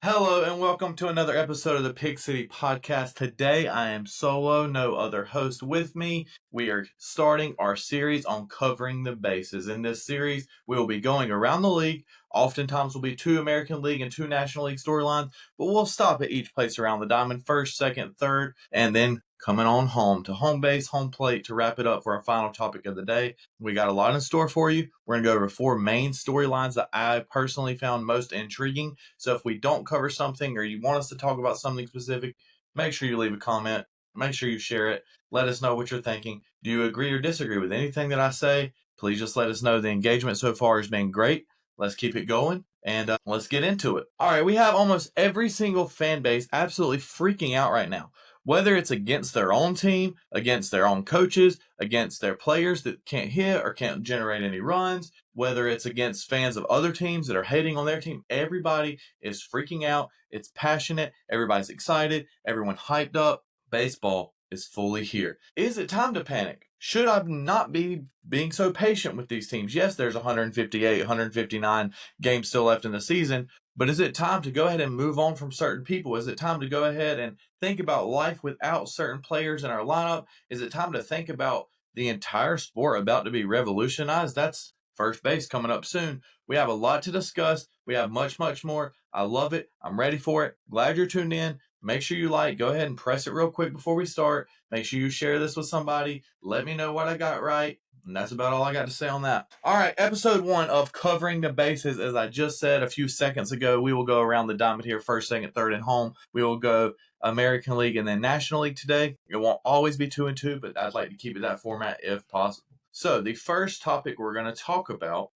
Hello and welcome to another episode of the Pig City Podcast. Today I am solo, no other host with me. We are starting our series on covering the bases. In this series, we will be going around the league. Oftentimes will be 2 American League and 2 National League storylines, but we'll stop at each place around the diamond, first, second, third, and then coming on home to home base, home plate to wrap it up for our final topic of the day. We got a lot in store for you. We're going to go over 4 main storylines that I personally found most intriguing. So if we don't cover something or you want us to talk about something specific, make sure you leave a comment. Make sure you share it. Let us know what you're thinking. Do you agree or disagree with anything that I say? Please just let us know. The engagement so far has been great. Let's keep it going and let's get into it. All right, we have almost every single fan base absolutely freaking out right now. Whether it's against their own team, against their own coaches, against their players that can't hit or can't generate any runs, whether it's against fans of other teams that are hating on their team, everybody is freaking out. It's passionate. Everybody's excited. Everyone hyped up. Baseball is fully here. Is it time to panic? Should I not be being so patient with these teams? Yes, there's 158, 159 games still left in the season, but is it time to go ahead and move on from certain people? Is it time to go ahead and think about life without certain players in our lineup? Is it time to think about the entire sport about to be revolutionized? That's first base coming up soon. We have a lot to discuss. We have much, much more. I love it. I'm ready for it. Glad you're tuned in. Make sure you like. Go ahead and press it real quick before we start. Make sure you share this with somebody. Let me know what I got right. And that's about all I got to say on that. All right, episode 1 of Covering the Bases. As I just said a few seconds ago, we will go around the diamond here, first, second, third, and home. We will go American League and then National League today. It won't always be 2 and 2, but I'd like to keep it that format if possible. So the first topic we're going to talk about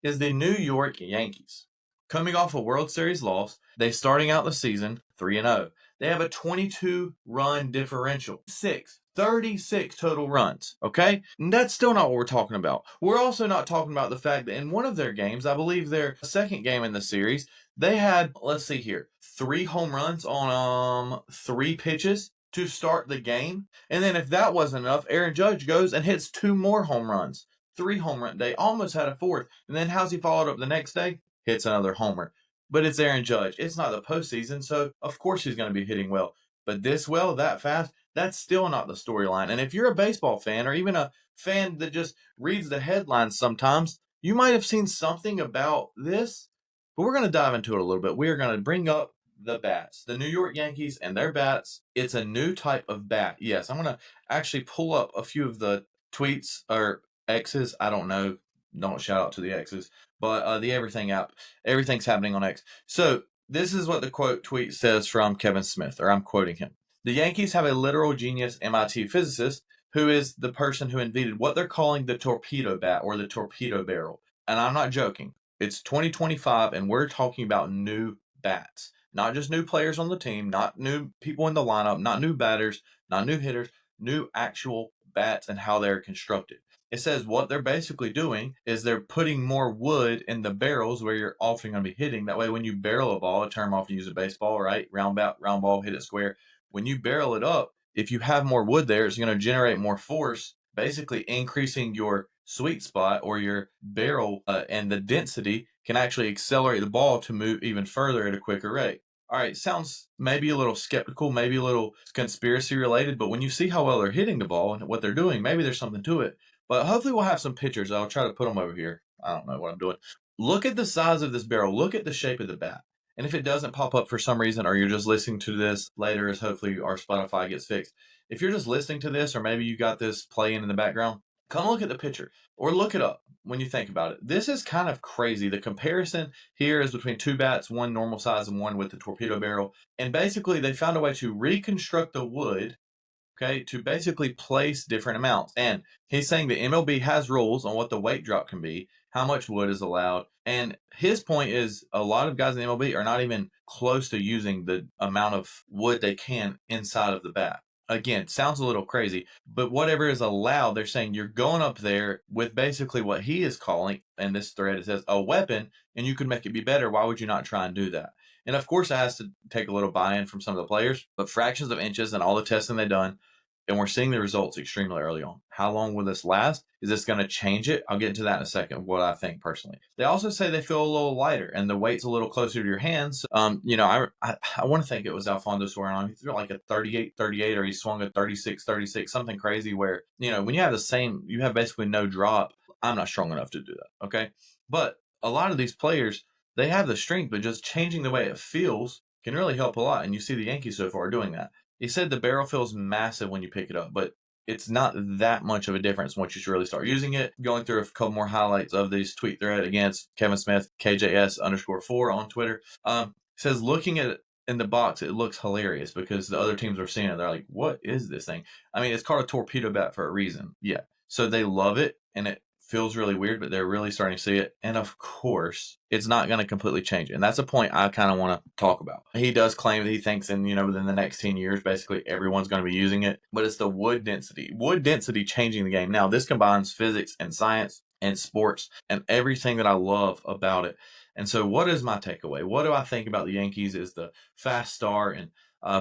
is the New York Yankees. Coming off a World Series loss, they starting out the season 3-0. They have a 22-run differential. 36 total runs, okay? And that's still not what we're talking about. We're also not talking about the fact that in one of their games, I believe their second game in the series, they had, let's see here, 3 home runs on 3 pitches to start the game. And then if that wasn't enough, Aaron Judge goes and hits 2 more home runs. 3 home run day, almost had a 4th. And then how's he followed up the next day? Hits another homer. But it's Aaron Judge. It's not the postseason, so of course he's going to be hitting well. But this well, that fast, that's still not the storyline. And if you're a baseball fan or even a fan that just reads the headlines sometimes, you might have seen something about this. But we're going to dive into it a little bit. We are going to bring up the bats, the New York Yankees and their bats. It's a new type of bat. Yes, I'm going to actually pull up a few of the tweets or X's. I don't know. Don't shout out to the X's, but the Everything app. Everything's happening on X. So this is what the quote tweet says from Kevin Smith, or I'm quoting him. The Yankees have a literal genius MIT physicist who is the person who invented what they're calling the torpedo bat or the torpedo barrel. And I'm not joking. It's 2025 and we're talking about new bats. Not just new players on the team, not new people in the lineup, not new batters, not new hitters, new actual bats and how they're constructed. It says what they're basically doing is they're putting more wood in the barrels where you're often going to be hitting. That way, when you barrel a ball, a term often used in baseball, right? Round ball, hit it square. When you barrel it up, if you have more wood there, it's going to generate more force, basically increasing your sweet spot or your barrel and the density can actually accelerate the ball to move even further at a quicker rate. All right, sounds maybe a little skeptical, maybe a little conspiracy related, but when you see how well they're hitting the ball and what they're doing, maybe there's something to it. But hopefully we'll have some pictures. I'll try to put them over here. I don't know what I'm doing. Look at the size of this barrel. Look at the shape of the bat. And if it doesn't pop up for some reason, or you're just listening to this later as hopefully our Spotify gets fixed. If you're just listening to this, or maybe you got this playing in the background, come look at the picture or look it up when you think about it. This is kind of crazy. The comparison here is between 2 bats, one normal size and one with the torpedo barrel. And basically they found a way to reconstruct the wood, okay, to basically place different amounts. And he's saying the MLB has rules on what the weight drop can be, how much wood is allowed. And his point is a lot of guys in the MLB are not even close to using the amount of wood they can inside of the bat. Again, sounds a little crazy, but whatever is allowed, they're saying you're going up there with basically what he is calling, and this thread it says, a weapon, and you could make it be better. Why would you not try and do that? And of course, it has to take a little buy-in from some of the players, but fractions of inches and all the testing they've done, and we're seeing the results extremely early on. How long will this last? Is this going to change it? I'll get into that in a second, what I think personally. They also say they feel a little lighter and the weight's a little closer to your hands. I want to think it was Alfonso Swearing. He threw like a 38, or he swung a 36, something crazy where, when you have you have basically no drop. I'm not strong enough to do that, okay? But a lot of these players, they have the strength, but just changing the way it feels can really help a lot. And you see the Yankees so far doing that. He said the barrel feels massive when you pick it up, but it's not that much of a difference once you really start using it. Going through a couple more highlights of this tweet thread against Kevin Smith, KJS_4 on Twitter. Says looking at it in the box, it looks hilarious because the other teams are seeing it. They're like, what is this thing? I mean, it's called a torpedo bat for a reason. Yeah. So they love it, and it feels really weird, but they're really starting to see it. And of course, it's not going to completely change it. And that's a point I kind of want to talk about. He does claim that he thinks within the next 10 years, basically everyone's going to be using it, but it's the wood density changing the game. Now, this combines physics and science and sports and everything that I love about it. And so what is my takeaway? What do I think about the Yankees is the fast start and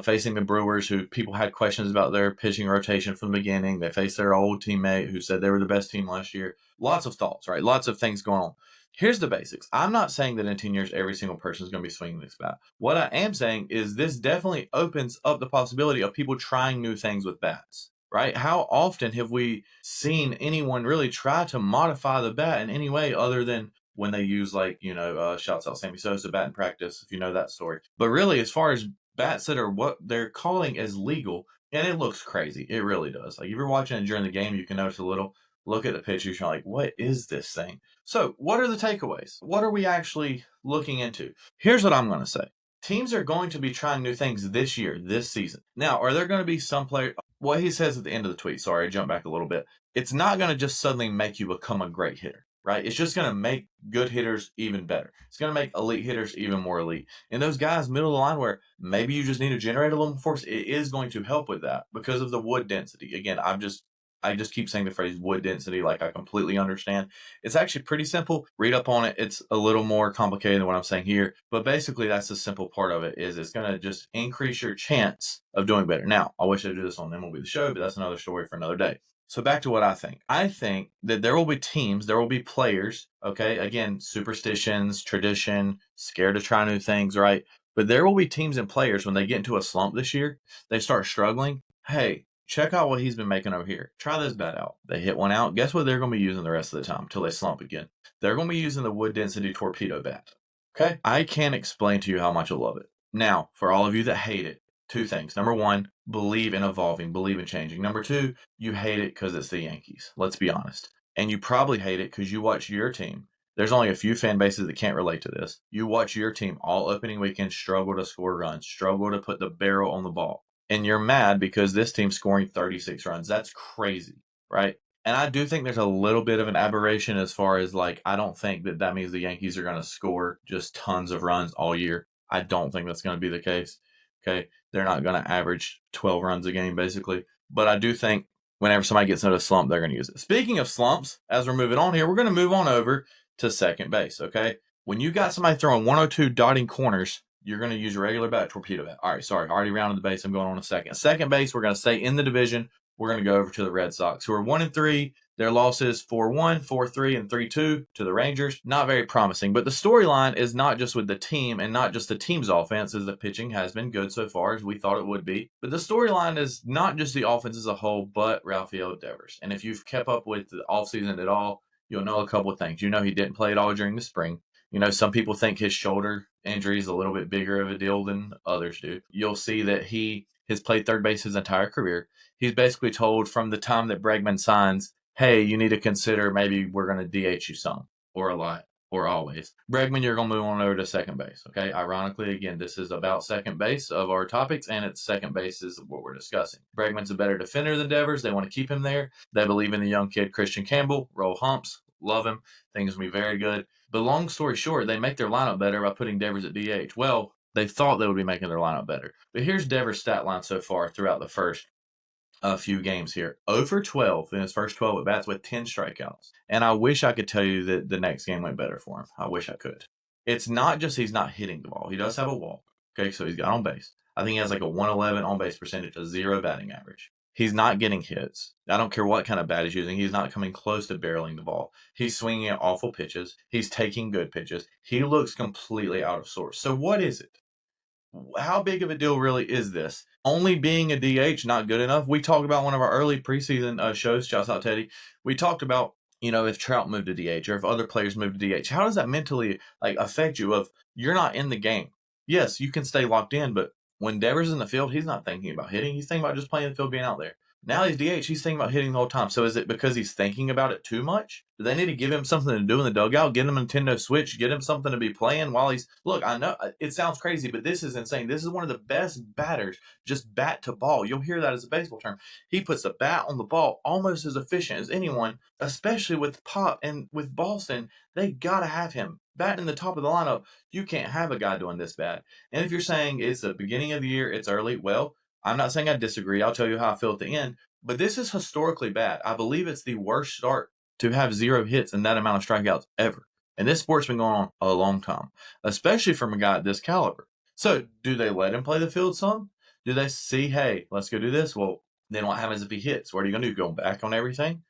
facing the Brewers, who people had questions about their pitching rotation from the beginning. They faced their old teammate who said they were the best team last year. Lots of thoughts, right? Lots of things going on. Here's the basics. I'm not saying that in 10 years, every single person is going to be swinging this bat. What I am saying is this definitely opens up the possibility of people trying new things with bats, right? How often have we seen anyone really try to modify the bat in any way other than when they use shouts out Sammy Sosa bat in practice, if you know that story. But really, as far as bats that are what they're calling as legal, and it looks crazy. It really does. Like if you're watching it during the game, you can notice a little. Look at the pictures. You're like, what is this thing? So what are the takeaways? What are we actually looking into? Here's what I'm going to say. Teams are going to be trying new things this year, this season. Now, are there going to be some players? What he says at the end of the tweet, sorry, I jumped back a little bit. It's not going to just suddenly make you become a great hitter, right? It's just going to make good hitters even better. It's going to make elite hitters even more elite. And those guys middle of the line where maybe you just need to generate a little more force, it is going to help with that because of the wood density. Again, I just keep saying the phrase wood density like I completely understand. It's actually pretty simple. Read up on it. It's a little more complicated than what I'm saying here. But basically, that's the simple part of it is it's going to just increase your chance of doing better. Now, I wish I'd do this on MLB The Show, but that's another story for another day. So back to what I think. I think that there will be teams, there will be players, okay? Again, superstitions, tradition, scared to try new things, right? But there will be teams and players when they get into a slump this year, they start struggling. Hey, check out what he's been making over here. Try this bat out. They hit one out. Guess what they're going to be using the rest of the time until they slump again? They're going to be using the wood density torpedo bat. Okay? I can't explain to you how much I love it. Now, for all of you that hate it, two things. Number one, believe in evolving, believe in changing. Number two, you hate it because it's the Yankees. Let's be honest. And you probably hate it because you watch your team. There's only a few fan bases that can't relate to this. You watch your team all opening weekend struggle to score runs, struggle to put the barrel on the ball. And you're mad because this team's scoring 36 runs. That's crazy, right? And I do think there's a little bit of an aberration as far as I don't think that means the Yankees are going to score just tons of runs all year. I don't think that's going to be the case. Okay. They're not going to average 12 runs a game, basically. But I do think whenever somebody gets into a slump, they're going to use it. Speaking of slumps, as we're moving on here, we're going to move on over to second base. Okay. When you got somebody throwing 102 dotting corners, you're going to use your regular bat, torpedo bat. All right, sorry, already rounded the base. I'm going on a second. Second base, we're going to stay in the division. We're going to go over to the Red Sox, who are 1-3. Their losses 4-1, 4-3, and 3-2 to the Rangers. Not very promising, but the storyline is not just with the team and not just the team's offense, as the pitching has been good so far as we thought it would be. But the storyline is not just the offense as a whole, but Rafael Devers. And if you've kept up with the offseason at all, you'll know a couple of things. You know he didn't play at all during the spring. You know, some people think his shoulder injury is a little bit bigger of a deal than others do. You'll see that he has played third base his entire career. He's basically told from the time that Bregman signs, hey, you need to consider maybe we're going to DH you some or a lot or always. Bregman, you're going to move on over to second base. Okay. Ironically, again, this is about second base of our topics, and it's second base is what we're discussing. Bregman's a better defender than Devers. They want to keep him there. They believe in the young kid, Christian Campbell. Roll humps. Love him. Think he's going to be very good. But long story short, they make their lineup better by putting Devers at DH. Well, they thought they would be making their lineup better. But here's Devers' stat line so far throughout the first few games here. 0 for 12 in his first 12 at bats with 10 strikeouts. And I wish I could tell you that the next game went better for him. I wish I could. It's not just he's not hitting the ball. He does have a walk. Okay, so he's got on base. I think he has like a 111 on base percentage, a 0 batting average. He's not getting hits. I don't care what kind of bat he's using. He's not coming close to barreling the ball. He's swinging at awful pitches. He's taking good pitches. He looks completely out of sorts. So what is it? How big of a deal really is this? Only being a DH not good enough. We talked about one of our early preseason shows. Shouts out Teddy. We talked about, if Trout moved to DH or if other players moved to DH, how does that mentally affect you? Of you're not in the game. Yes, you can stay locked in, but when Devers is in the field, he's not thinking about hitting. He's thinking about just playing the field, being out there. Now he's DH. He's thinking about hitting the whole time. So is it because he's thinking about it too much? Do they need to give him something to do in the dugout? Get him a Nintendo Switch? Get him something to be playing while he's... Look, I know it sounds crazy, but this is insane. This is one of the best batters, just bat to ball. You'll hear that as a baseball term. He puts the bat on the ball almost as efficient as anyone, especially with Pop and with Boston. They got to have him. Batting in the top of the lineup, you can't have a guy doing this bad. And if you're saying it's the beginning of the year, it's early, well, I'm not saying I disagree. I'll tell you how I feel at the end. But this is historically bad. I believe it's the worst start to have 0 hits and that amount of strikeouts ever. And this sport's been going on a long time, especially from a guy at this caliber. So do they let him play the field some? Do they see, hey, let's go do this? Well, then what happens if he hits? What are you going to do? Go back on everything?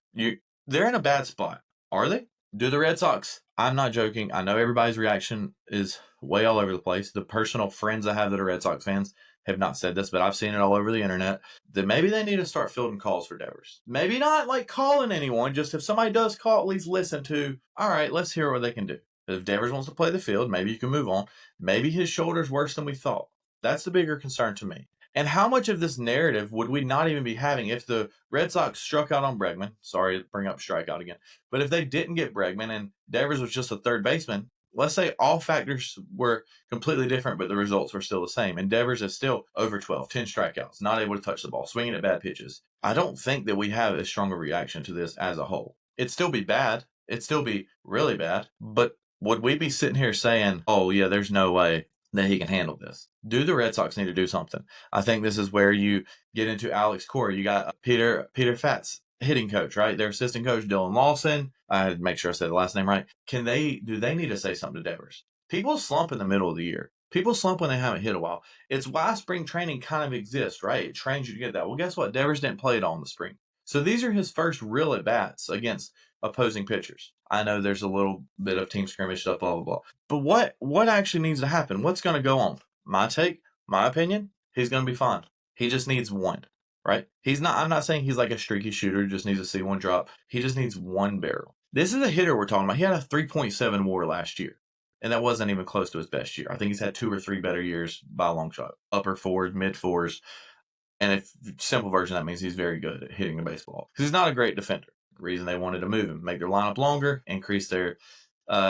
They're in a bad spot. Are they? Do the Red Sox? I'm not joking. I know everybody's reaction is way all over the place. The personal friends I have that are Red Sox fans have not said this, but I've seen it all over the internet, that maybe they need to start fielding calls for Devers. Maybe not calling anyone, just if somebody does call, at least listen to, all right, let's hear what they can do. If Devers wants to play the field, maybe you can move on. Maybe his shoulder's worse than we thought. That's the bigger concern to me. And how much of this narrative would we not even be having if the Red Sox struck out on Bregman? Sorry to bring up strikeout again. But if they didn't get Bregman and Devers was just a third baseman, let's say all factors were completely different, but the results were still the same. And Devers is still over 12, 10 strikeouts, not able to touch the ball, swinging at bad pitches. I don't think that we have as strong a reaction to this as a whole. It'd still be bad. It'd still be really bad. But would we be sitting here saying, oh, yeah, there's no way that he can handle this? Do the Red Sox need to do something? I think this is where you get into Alex Cora. You got Peter Fatz, hitting coach, right? Their assistant coach, Dylan Lawson. I had to make sure I said the last name right. Do they need to say something to Devers? People slump in the middle of the year. People slump when they haven't hit a while. It's why spring training kind of exists, right? It trains you to get that. Well, guess what? Devers didn't play it all in the spring. So these are his first real at-bats against opposing pitchers. I know there's a little bit of team scrimmage stuff, blah, blah, blah. But what actually needs to happen? What's going to go on? My take, my opinion, he's going to be fine. He just needs one, right? I'm not saying he's like a streaky shooter, just needs to see one drop. He just needs one barrel. This is a hitter we're talking about. He had a 3.7 WAR last year, and that wasn't even close to his best year. I think he's had 2 or 3 better years by a long shot. Upper 4s, mid 4s. And if simple version, that means he's very good at hitting the baseball. Because he's not a great defender. The reason they wanted to move him, make their lineup longer, increase their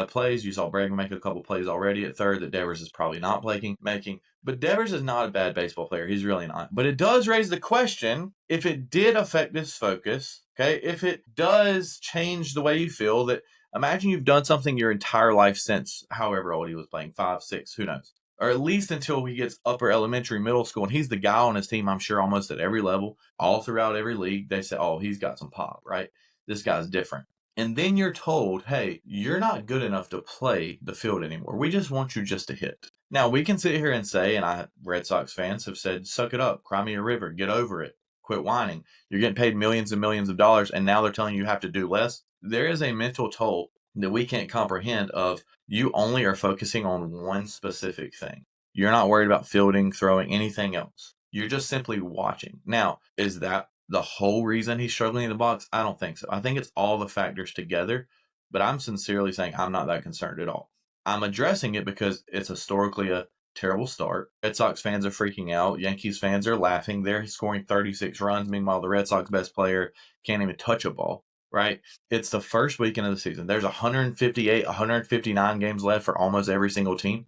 plays. You saw Bregman make a couple plays already at third that Devers is probably not making. But Devers is not a bad baseball player. He's really not. But it does raise the question, if it did affect his focus, okay, if it does change the way you feel, that imagine you've done something your entire life since however old he was playing, 5, 6, who knows? Or at least until he gets upper elementary, middle school. And he's the guy on his team, I'm sure, almost at every level, all throughout every league. They say, oh, he's got some pop, right? This guy's different. And then you're told, hey, you're not good enough to play the field anymore. We just want you just to hit. Now, we can sit here and say, and Red Sox fans have said, suck it up, cry me a river, get over it, quit whining. You're getting paid millions and millions of dollars, and now they're telling you have to do less. There is a mental toll that we can't comprehend of you only are focusing on one specific thing. You're not worried about fielding, throwing, anything else. You're just simply watching. Now, is that the whole reason he's struggling in the box? I don't think so. I think it's all the factors together, but I'm sincerely saying I'm not that concerned at all. I'm addressing it because it's historically a terrible start. Red Sox fans are freaking out. Yankees fans are laughing. They're scoring 36 runs. Meanwhile, the Red Sox best player can't even touch a ball, right? It's the first weekend of the season. There's 158, 159 games left for almost every single team,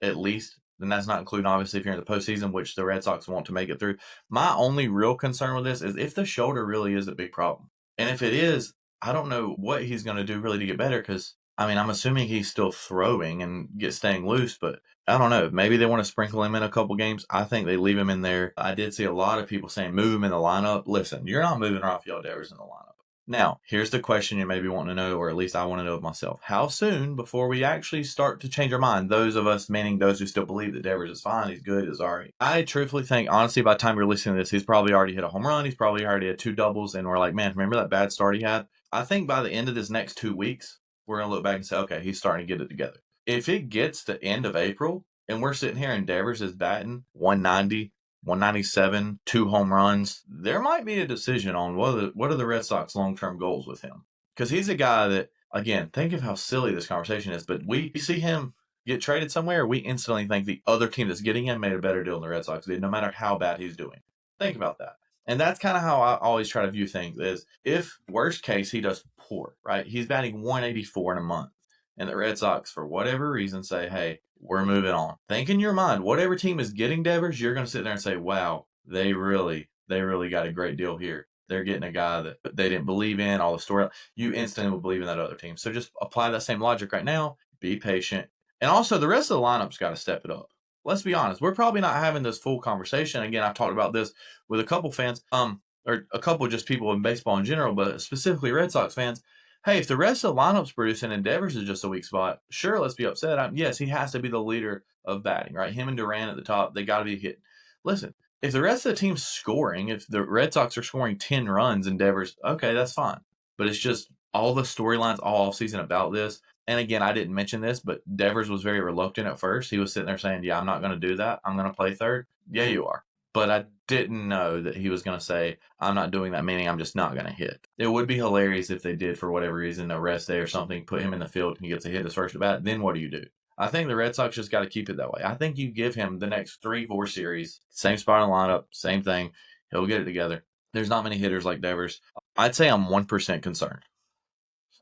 at least. And that's not including, obviously, if you're in the postseason, which the Red Sox want to make it through. My only real concern with this is if the shoulder really is a big problem. And if it is, I don't know what he's going to do really to get better because, I'm assuming he's still throwing and staying loose, but I don't know. Maybe they want to sprinkle him in a couple games. I think they leave him in there. I did see a lot of people saying move him in the lineup. Listen, you're not moving Rafael Devers in the lineup. Now, here's the question you maybe want to know, or at least I want to know of myself. How soon before we actually start to change our mind? Those of us, meaning those who still believe that Devers is fine, he's good, is all right. I truthfully think, honestly, by the time you're listening to this, he's probably already hit a home run. He's probably already had 2 doubles. And we're like, man, remember that bad start he had? I think by the end of this next 2 weeks, we're going to look back and say, okay, he's starting to get it together. If it gets the end of April and we're sitting here and Devers is batting 190, 197, 2 home runs, there might be a decision on what are the Red Sox long-term goals with him. Because he's a guy that, again, think of how silly this conversation is, but we see him get traded somewhere, we instantly think the other team that's getting him made a better deal than the Red Sox did, no matter how bad he's doing. Think about that. And that's kind of how I always try to view things is if worst case he does poor, right? He's batting 184 in a month. And the Red Sox, for whatever reason, say, hey, we're moving on. Think in your mind, whatever team is getting Devers, you're going to sit there and say, wow, they really got a great deal here. They're getting a guy that they didn't believe in, all the story. You instantly will believe in that other team. So just apply that same logic right now. Be patient. And also, the rest of the lineup's got to step it up. Let's be honest. We're probably not having this full conversation. Again, I've talked about this with a couple fans, or a couple just people in baseball in general, but specifically Red Sox fans. Hey, if the rest of the lineup's producing and Devers is just a weak spot, sure, let's be upset. Yes, he has to be the leader of batting, right? Him and Duran at the top, they got to be hit. Listen, if the rest of the team's scoring, if the Red Sox are scoring 10 runs and Devers, okay, that's fine. But it's just all the storylines all offseason about this. And again, I didn't mention this, but Devers was very reluctant at first. He was sitting there saying, yeah, I'm not going to do that. I'm going to play third. Yeah, you are. But I didn't know that he was going to say, I'm not doing that, meaning I'm just not going to hit. It would be hilarious if they did, for whatever reason, a rest day or something, put him in the field and he gets a hit his first at bat. Then what do you do? I think the Red Sox just got to keep it that way. I think you give him the next 3-4 series, same spot in the lineup, same thing. He'll get it together. There's not many hitters like Devers. I'd say I'm 1% concerned.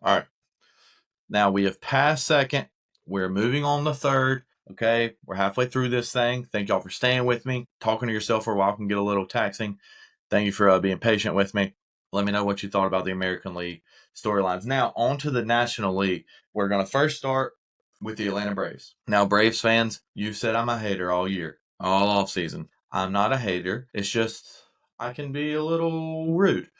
All right. Now we have passed second. We're moving on to third. Okay, we're halfway through this thing. Thank y'all for staying with me. Talking to yourself for a while can get a little taxing. Thank you for being patient with me. Let me know what you thought about the American League storylines. Now, on to the National League. We're going to first start with the Atlanta Braves. Now, Braves fans, you've said I'm a hater all year, all offseason. I'm not a hater. It's just I can be a little rude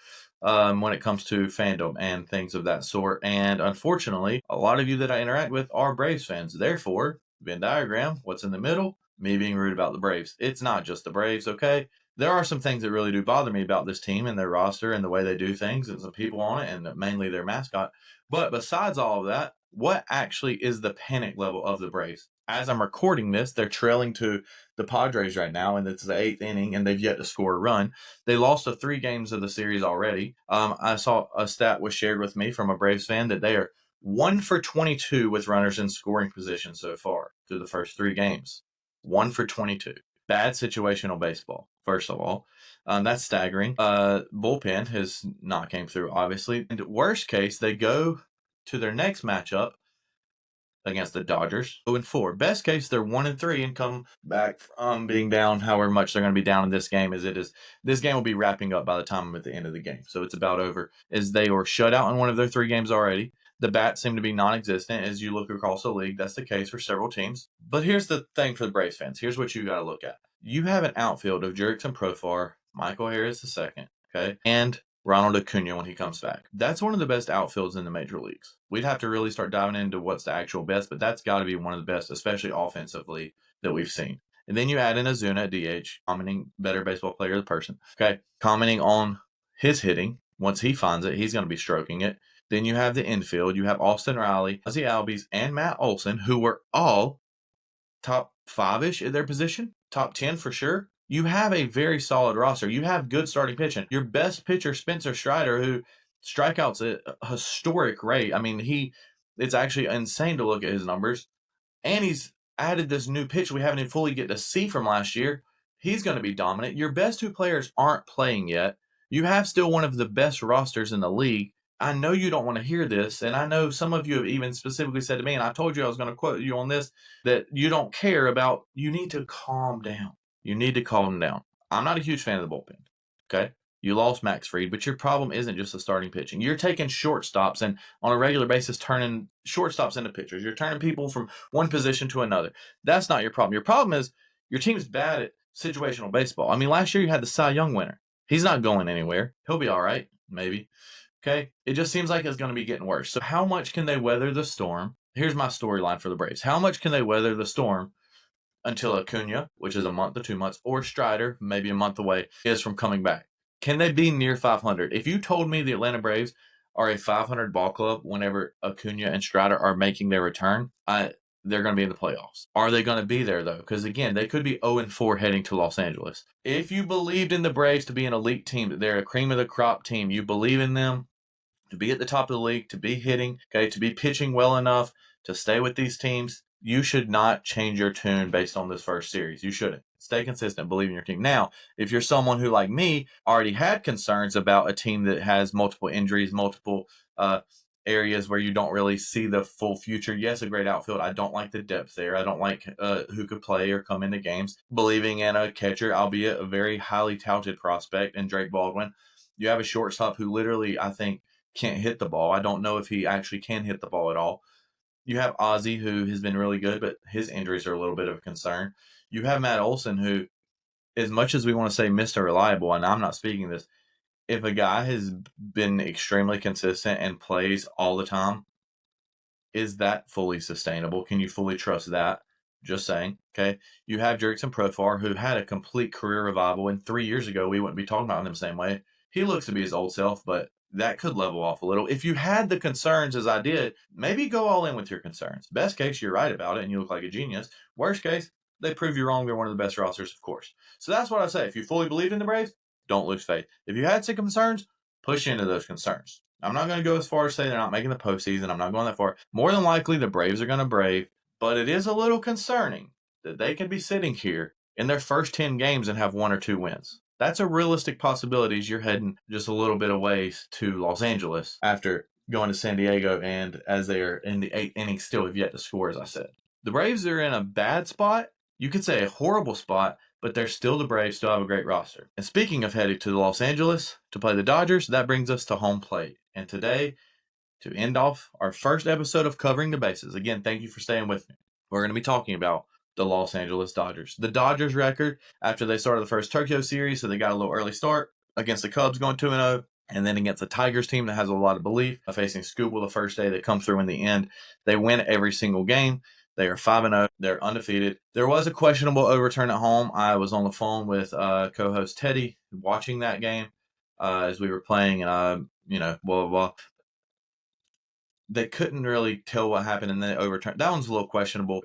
when it comes to fandom and things of that sort. And unfortunately, a lot of you that I interact with are Braves fans. Therefore, Venn diagram, what's in the middle? Me being rude about the Braves. It's not just the Braves, okay? There are some things that really do bother me about this team and their roster and the way they do things and some people on it and mainly their mascot. But besides all of that, what actually is the panic level of the Braves? As I'm recording this, they're trailing to the Padres right now, and it's the 8th inning, and they've yet to score a run. They lost the 3 games of the series already. I saw a stat was shared with me from a Braves fan that they are 1 for 22 with runners in scoring position so far through the first 3 games. 1 for 22. Bad situational baseball, first of all. That's staggering. Bullpen has not came through, obviously. And worst case, they go to their next matchup against the Dodgers, 0-4. Best case, they're 1-3 and come back from being down however much they're going to be down in this game as it is. This game will be wrapping up by the time I'm at the end of the game. So it's about over as they were shut out in one of their 3 games already. The bats seem to be non-existent as you look across the league. That's the case for several teams. But here's the thing for the Braves fans. Here's what you got to look at. You have an outfield of Jurickson Profar, Michael Harris II, okay, and Ronald Acuna when he comes back. That's one of the best outfields in the major leagues. We'd have to really start diving into what's the actual best, but that's got to be one of the best, especially offensively, that we've seen. And then you add in Ozuna at DH, commenting better baseball player of the person. Okay, commenting on his hitting. Once he finds it, he's going to be stroking it. Then you have the infield. You have Austin Riley, Ozzie Albies, and Matt Olson, who were all top 5-ish at their position, top 10 for sure. You have a very solid roster. You have good starting pitching. Your best pitcher, Spencer Strider, who strikeouts at a historic rate. I mean, it's actually insane to look at his numbers. And he's added this new pitch we haven't even fully get to see from last year. He's going to be dominant. Your best 2 players aren't playing yet. You have still one of the best rosters in the league. I know you don't want to hear this, and I know some of you have even specifically said to me, and I told you I was going to quote you on this, that you don't care about, you need to calm down. You need to calm down. I'm not a huge fan of the bullpen, okay? You lost Max Fried, but your problem isn't just the starting pitching. You're taking shortstops and on a regular basis turning shortstops into pitchers. You're turning people from one position to another. That's not your problem. Your problem is your team's bad at situational baseball. I mean, last year you had the Cy Young winner. He's not going anywhere. He'll be all right, maybe. Okay? It just seems like it's going to be getting worse. So how much can they weather the storm? Here's my storyline for the Braves. How much can they weather the storm until Acuna, which is a month to 2 months, or Strider, maybe a month away, is from coming back? Can they be near 500? If you told me the Atlanta Braves are a 500 ball club whenever Acuna and Strider are making their return, they're going to be in the playoffs. Are they going to be there, though? Because, again, they could be 0-4 heading to Los Angeles. If you believed in the Braves to be an elite team, that they're a cream of the crop team, you believe in them to be at the top of the league, to be hitting, okay, to be pitching well enough to stay with these teams, you should not change your tune based on this first series. You shouldn't. Stay consistent, believe in your team. Now, if you're someone who, like me, already had concerns about a team that has multiple injuries, multiple areas where you don't really see the full future. Yes, a great outfield. I don't like the depth there. I don't like who could play or come into games. Believing in a catcher, albeit a very highly touted prospect, and Drake Baldwin. You have a shortstop who literally, I think, can't hit the ball. I don't know if he actually can hit the ball at all. You have Ozzy, who has been really good, but his injuries are a little bit of a concern. You have Matt Olson, who, as much as we want to say Mr. Reliable, and I'm not speaking this, if a guy has been extremely consistent and plays all the time, is that fully sustainable? Can you fully trust that? Just saying. Okay. You have Jurickson Profar, who had a complete career revival, and 3 years ago we wouldn't be talking about him the same way. He looks to be his old self, but that could level off a little. If you had the concerns as I did, maybe go all in with your concerns. Best case, you're right about it and you look like a genius. Worst case, they prove you wrong. They're one of the best rosters, of course. So that's what I say. If you fully believe in the Braves, don't lose faith. If you had some concerns, push into those concerns. I'm not going to go as far as say they're not making the postseason. I'm not going that far. More than likely, the Braves are going to brave, but it is a little concerning that they can be sitting here in their first 10 games and have 1 or 2 wins. That's a realistic possibility as you're heading just a little bit away to Los Angeles after going to San Diego, and as they are in the 8th inning still have yet to score, as I said. The Braves are in a bad spot. You could say a horrible spot, but they're still the Braves, still have a great roster. And speaking of heading to Los Angeles to play the Dodgers, that brings us to home plate. And today, to end off our first episode of Covering the Bases, again, thank you for staying with me. We're going to be talking about the Los Angeles Dodgers. The Dodgers record after they started the first Tokyo series, so they got a little early start against the Cubs going 2-0, and then against the Tigers team that has a lot of belief, facing Scooball the first day. They come through in the end. They win every single game. They are 5-0. They're undefeated. There was a questionable overturn at home. I was on the phone with co-host Teddy watching that game as we were playing, and blah, blah, blah. They couldn't really tell what happened, and then it overturned. That one's a little questionable.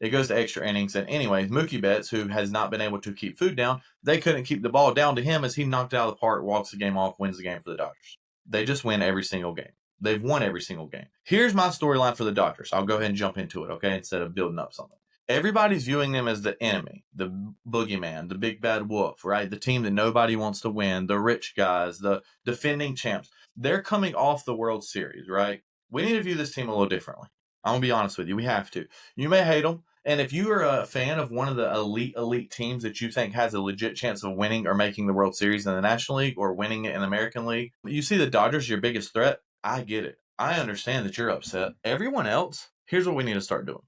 It goes to extra innings. And anyways, Mookie Betts, who has not been able to keep food down, they couldn't keep the ball down to him as he knocked it out of the park, walks the game off, wins the game for the Dodgers. They just win every single game. They've won every single game. Here's my storyline for the Dodgers. I'll go ahead and jump into it, okay, instead of building up something. Everybody's viewing them as the enemy, the boogeyman, the big bad wolf, right? The team that nobody wants to win, the rich guys, the defending champs. They're coming off the World Series, right? We need to view this team a little differently. I'm going to be honest with you. We have to. You may hate them. And if you are a fan of one of the elite teams that you think has a legit chance of winning or making the World Series in the National League or winning it in the American League, you see the Dodgers your biggest threat. I get it. I understand that you're upset. Everyone else, here's what we need to start doing.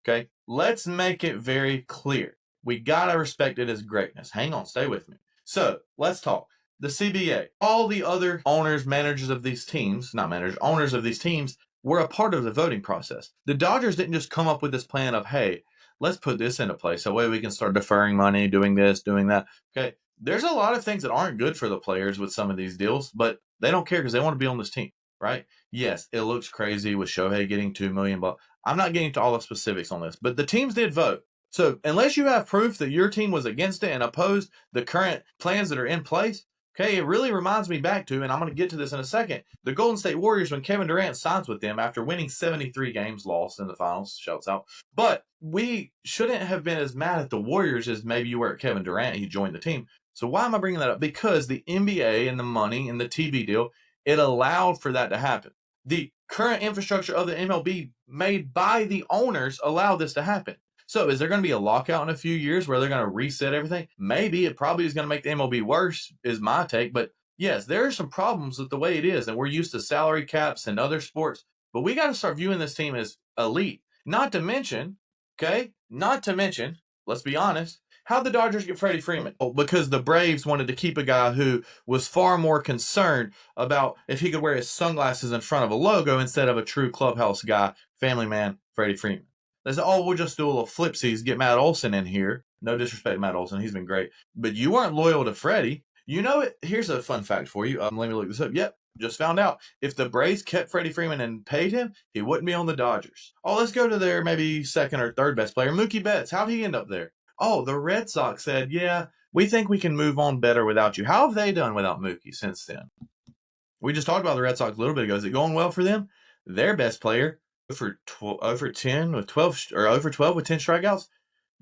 Okay? Let's make it very clear. We got to respect it as greatness. Hang on. Stay with me. So let's talk. The CBA, all the other owners, managers of these teams, not managers, owners of these teams were a part of the voting process. The Dodgers didn't just come up with this plan of, hey, let's put this into place. That way we can start deferring money, doing this, doing that. Okay, there's a lot of things that aren't good for the players with some of these deals, but they don't care because they want to be on this team, right? Yes, it looks crazy with Shohei getting $2 million. But I'm not getting to all the specifics on this, but the teams did vote. So unless you have proof that your team was against it and opposed the current plans that are in place, okay, it really reminds me back to, and I'm going to get to this in a second, the Golden State Warriors when Kevin Durant signs with them after winning 73 games, lost in the finals, shouts out. But we shouldn't have been as mad at the Warriors as maybe you were at Kevin Durant. He joined the team. So why am I bringing that up? Because the NBA and the money and the TV deal, it allowed for that to happen. The current infrastructure of the MLB made by the owners allowed this to happen. So is there going to be a lockout in a few years where they're going to reset everything? Maybe. It probably is going to make the MLB worse, is my take. But yes, there are some problems with the way it is. And we're used to salary caps and other sports. But we got to start viewing this team as elite. Not to mention, let's be honest, How'd the Dodgers get Freddie Freeman? Oh, because the Braves wanted to keep a guy who was far more concerned about if he could wear his sunglasses in front of a logo instead of a true clubhouse guy, family man, Freddie Freeman. They said, oh, we'll just do a little flipsies, get Matt Olson in here. No disrespect to Matt Olson, he's been great. But you weren't loyal to Freddie. You know it. Here's a fun fact for you. Let me look this up. Yep, just found out. If the Braves kept Freddie Freeman and paid him, he wouldn't be on the Dodgers. Oh, let's go to their maybe second or third best player, Mookie Betts. How'd he end up there? Oh, the Red Sox said, yeah, we think we can move on better without you. How have they done without Mookie since then? We just talked about the Red Sox a little bit ago. Is it going well for them? Their best player, over 10 with 12 or over 12 with 10 strikeouts.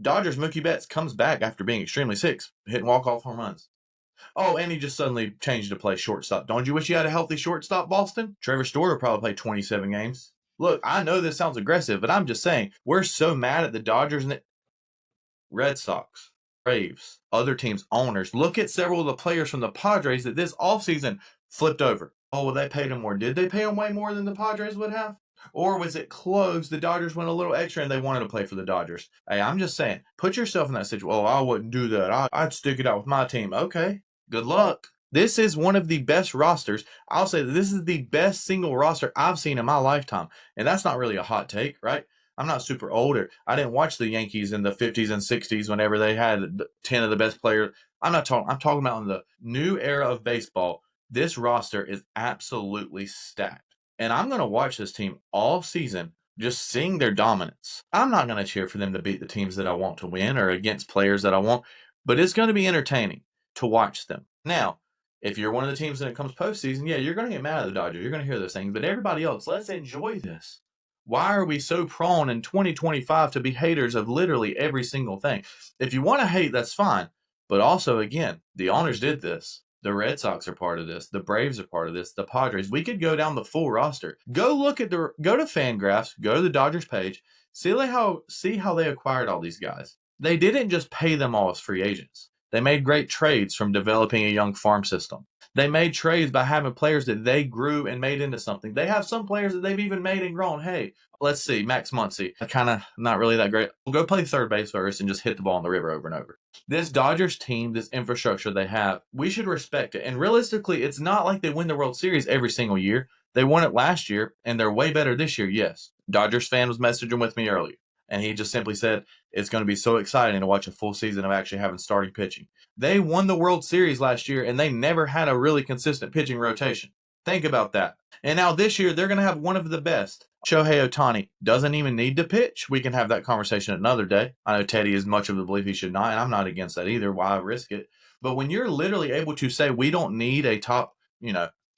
Dodgers Mookie Betts comes back after being extremely sick, hitting walk-off home runs. Oh, and he just suddenly changed to play shortstop. Don't you wish you had a healthy shortstop, Boston? Trevor Storer probably played 27 games. Look, I know this sounds aggressive, but I'm just saying, we're so mad at the Dodgers and the Red Sox, Braves, other teams' owners. Look at several of the players from the Padres that this offseason flipped over. Oh, well, they paid him more. Did they pay him way more than the Padres would have? Or was it close? The Dodgers went a little extra and they wanted to play for the Dodgers. Hey, I'm just saying, put yourself in that situation. Oh, I wouldn't do that. I'd stick it out with my team. Okay, good luck. This is one of the best rosters. I'll say that this is the best single roster I've seen in my lifetime. And that's not really a hot take, right? I'm not super older. I didn't watch the Yankees in the 50s and 60s whenever they had 10 of the best players. I'm talking about in the new era of baseball. This roster is absolutely stacked. And I'm going to watch this team all season, just seeing their dominance. I'm not going to cheer for them to beat the teams that I want to win or against players that I want, but it's going to be entertaining to watch them. Now, if you're one of the teams that comes postseason, yeah, you're going to get mad at the Dodgers. You're going to hear those things. But everybody else, let's enjoy this. Why are we so prone in 2025 to be haters of literally every single thing? If you want to hate, that's fine. But also, again, the owners did this. The Red Sox are part of this. The Braves are part of this. The Padres. We could go down the full roster. Go to Fangraphs. Go to the Dodgers page. See how they acquired all these guys. They didn't just pay them all as free agents. They made great trades from developing a young farm system. They made trades by having players that they grew and made into something. They have some players that they've even made and grown. Hey, let's see, Max Muncy, kind of not really that great. We'll go play third base first and just hit the ball in the river over and over. This Dodgers team, this infrastructure they have, we should respect it. And realistically, it's not like they win the World Series every single year. They won it last year, and they're way better this year, yes. Dodgers fan was messaging with me earlier, and he just simply said, it's going to be so exciting to watch a full season of actually having starting pitching. They won the World Series last year, and they never had a really consistent pitching rotation. Think about that. And now this year, they're going to have one of the best. Shohei Ohtani doesn't even need to pitch. We can have that conversation another day. I know Teddy is much of the belief he should not, and I'm not against that either. Why risk it? But when you're literally able to say we don't need a top,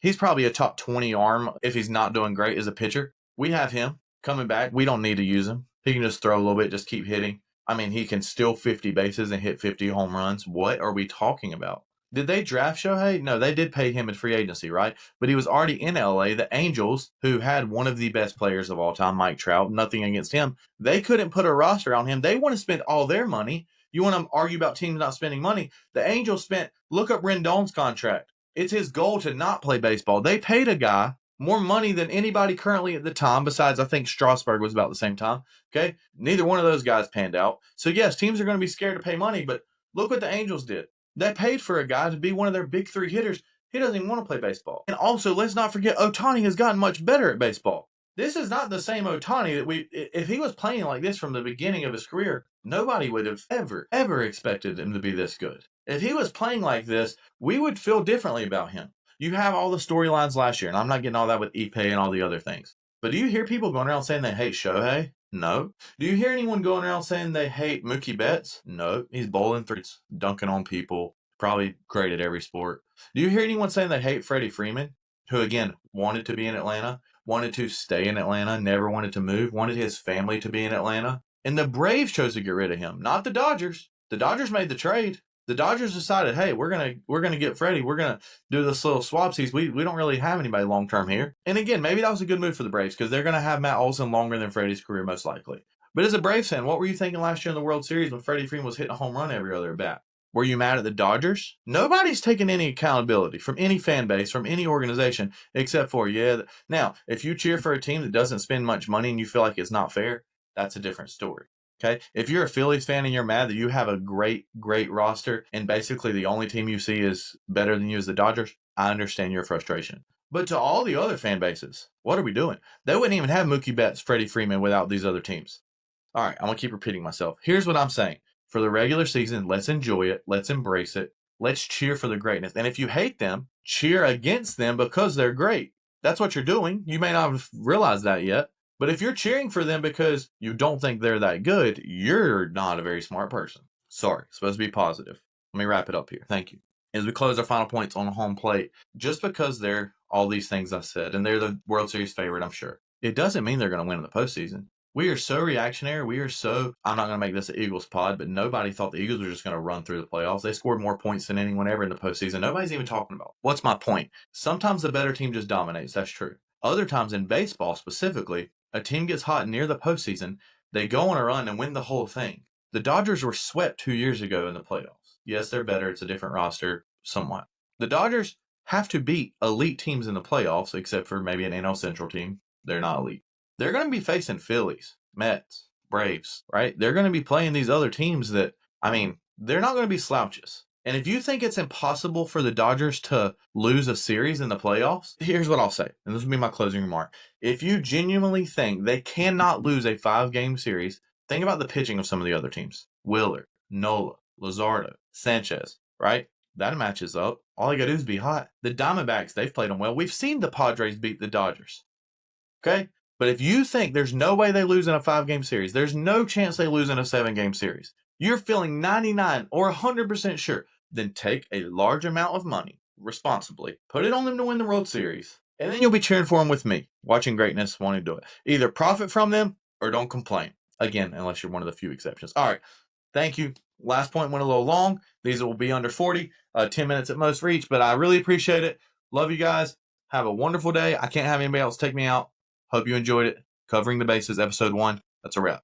he's probably a top 20 arm if he's not doing great as a pitcher. We have him coming back. We don't need to use him. He can just throw a little bit, just keep hitting. I mean, he can steal 50 bases and hit 50 home runs. What are we talking about? Did they draft Shohei? No, they did pay him in free agency, right? But he was already in LA. The Angels, who had one of the best players of all time, Mike Trout, nothing against him, they couldn't put a roster on him. They want to spend all their money. You want to argue about teams not spending money? The Angels look up Rendon's contract. It's his goal to not play baseball. They paid a guy more money than anybody currently at the time, besides I think Strasburg was about the same time. Okay, neither one of those guys panned out. So yes, teams are going to be scared to pay money, but look what the Angels did. They paid for a guy to be one of their big three hitters. He doesn't even want to play baseball. And also, let's not forget, Ohtani has gotten much better at baseball. This is not the same Ohtani that if he was playing like this from the beginning of his career, nobody would have ever expected him to be this good. If he was playing like this, we would feel differently about him. You have all the storylines last year, and I'm not getting all that with Ipe and all the other things. But do you hear people going around saying they hate Shohei? No. Do you hear anyone going around saying they hate Mookie Betts? No. He's bowling threes, dunking on people, probably great at every sport. Do you hear anyone saying they hate Freddie Freeman, who, again, wanted to be in Atlanta, wanted to stay in Atlanta, never wanted to move, wanted his family to be in Atlanta? And the Braves chose to get rid of him, not the Dodgers. The Dodgers made the trade. The Dodgers decided, hey, we're gonna get Freddie. We're gonna do this little swapsies. We don't really have anybody long term here. And again, maybe that was a good move for the Braves because they're gonna have Matt Olson longer than Freddie's career most likely. But as a Braves fan, what were you thinking last year in the World Series when Freddie Freeman was hitting a home run every other at bat? Were you mad at the Dodgers? Nobody's taking any accountability from any fan base, from any organization, except for, now, if you cheer for a team that doesn't spend much money and you feel like it's not fair, that's a different story. Okay. If you're a Phillies fan and you're mad that you have a great roster and basically the only team you see is better than you is the Dodgers, I understand your frustration. But to all the other fan bases, what are we doing? They wouldn't even have Mookie Betts, Freddie Freeman without these other teams. All right, I'm going to keep repeating myself. Here's what I'm saying. For the regular season, let's enjoy it. Let's embrace it. Let's cheer for the greatness. And if you hate them, cheer against them because they're great. That's what you're doing. You may not have realized that yet. But if you're cheering for them because you don't think they're that good, you're not a very smart person. Sorry, supposed to be positive. Let me wrap it up here. Thank you. As we close our final points on home plate, just because they're all these things I said, and they're the World Series favorite, I'm sure, it doesn't mean they're going to win in the postseason. We are so reactionary. I'm not going to make this an Eagles pod, but nobody thought the Eagles were just going to run through the playoffs. They scored more points than anyone ever in the postseason. Nobody's even talking about. What's my point? Sometimes the better team just dominates. That's true. Other times in baseball specifically, a team gets hot near the postseason. They go on a run and win the whole thing. The Dodgers were swept 2 years ago in the playoffs. Yes, they're better. It's a different roster somewhat. The Dodgers have to beat elite teams in the playoffs, except for maybe an NL Central team. They're not elite. They're going to be facing Phillies, Mets, Braves, right? They're going to be playing these other teams that, they're not going to be slouches. And if you think it's impossible for the Dodgers to lose a series in the playoffs, here's what I'll say, and this will be my closing remark. If you genuinely think they cannot lose a 5-game series, think about the pitching of some of the other teams. Willard, Nola, Luzardo, Sanchez, right? That matches up. All you got to do is be hot. The Diamondbacks, they've played them well. We've seen the Padres beat the Dodgers. Okay? But if you think there's no way they lose in a 5-game series, there's no chance they lose in a 7-game series, you're feeling 99 or 100% sure, then take a large amount of money responsibly, put it on them to win the World Series, and then you'll be cheering for them with me, watching greatness, wanting to do it. Either profit from them or don't complain. Again, unless you're one of the few exceptions. All right. Thank you. Last point went a little long. These will be under 40, 10 minutes at most for each, but I really appreciate it. Love you guys. Have a wonderful day. I can't have anybody else take me out. Hope you enjoyed it. Covering the Bases, episode 1. That's a wrap.